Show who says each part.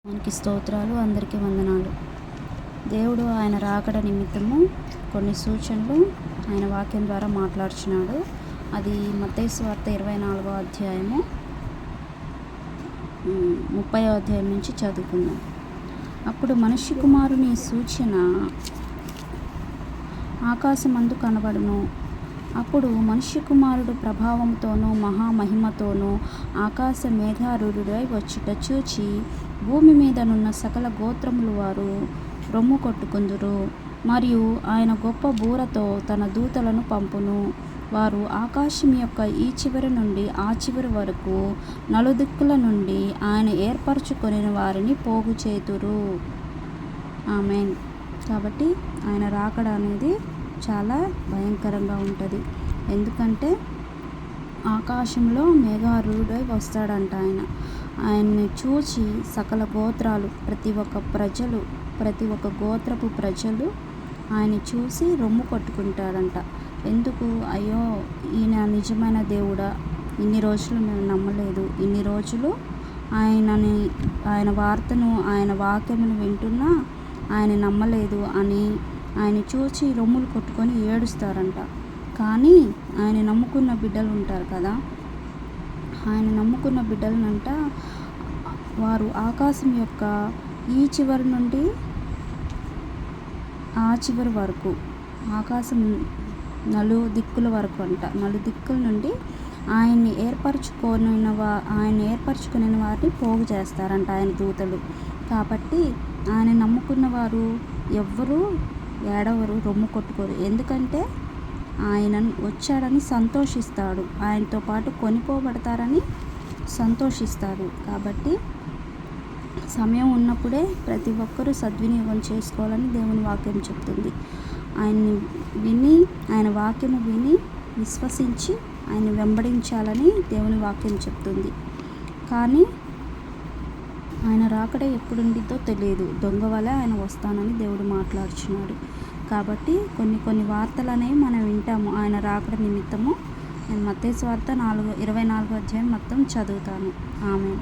Speaker 1: ఆయనకి స్తోత్రాలు, అందరికీ వందనాలు. దేవుడు ఆయన రాకడ నిమిత్తము కొన్ని సూచనలు ఆయన వాక్యం ద్వారా మాట్లాడుచున్నాడు. అది మత్తయి సువార్త 24వ అధ్యాయము 30వ అధ్యాయం నుంచి చదువుకుందాం. అప్పుడు మనుష్య కుమారుని సూచన ఆకాశమందు కనబడును. అప్పుడు మనుష్య కుమారుడు ప్రభావంతోనూ మహామహిమతోనూ ఆకాశ మేఘారూఢుడై వచ్చుట చూచి భూమి మీదనున్న సకల గోత్రముల వారు రొమ్ము కొట్టుకుందురు. మరియు ఆయన గొప్ప బూరతో తన దూతలను పంపును. వారు ఆకాశం యొక్క ఈ చివరి నుండి ఆ చివరి వరకు నలుదిక్కుల నుండి ఆయన ఏర్పరచుకొనిన వారిని పోగు చేతురు. ఆమేన్. కాబట్టి ఆయన రాకడ అనేది చాలా భయంకరంగా ఉంటుంది. ఎందుకంటే ఆకాశంలో మేఘారూఢుడై వస్తాడంట. ఆయన్ని చూచి సకల గోత్రాలు, ప్రతి ఒక్క గోత్రపు ప్రజలు ఆయన చూసి రొమ్ము కొట్టుకుంటారంట. ఎందుకు? అయ్యో, ఈయన నిజమైన దేవుడా, ఇన్ని రోజులు మేము నమ్మలేదు, ఇన్ని రోజులు ఆయన వార్తను, ఆయన వాక్యమును వింటున్నా ఆయన నమ్మలేదు అని ఆయన చూచి రొమ్ములు కొట్టుకొని ఏడుస్తారంట. కానీ ఆయన నమ్ముకున్న బిడ్డలు ఉంటారు కదా, ఆయన నమ్ముకున్న బిడ్డలనంట వారు ఆకాశం యొక్క ఈ చివరి నుండి ఆ చివరి వరకు, ఆకాశం నలుదిక్కుల వరకు అంట, నలుదిక్కుల నుండి ఆయన్ని ఏర్పరచుకుని వారిని పోగు చేస్తారంట ఆయన దూతలు. కాబట్టి ఆయన నమ్ముకున్న వారు ఎవ్వరూ ఏడవరు, రొమ్ము కొట్టుకోరు. ఎందుకంటే ఆయన వచ్చాడని సంతోషిస్తాడు, ఆయనతో పాటు కొనిపోబడతారని సంతోషిస్తారు. కాబట్టి సమయం ఉన్నప్పుడే ప్రతి ఒక్కరూ సద్వినియోగం చేసుకోవాలని దేవుని వాక్యం చెప్తుంది. ఆయన్ని విని, ఆయన వాక్యము విని విశ్వసించి ఆయన వెంబడించాలని దేవుని వాక్యం చెప్తుంది. కానీ ఆయన రాకడ ఎప్పుడుండిద్దో తెలియదు. దొంగ వలె ఆయన వస్తానని దేవుడు మాట్లాడుచున్నాడు. కాబట్టి కొన్ని వార్తలు అనేవి మనం వింటాము ఆయన రాకడ నిమిత్తము. నేను మత్తయి సువార్త 24వ అధ్యాయం మొత్తం చదువుతాను. ఆమేన్.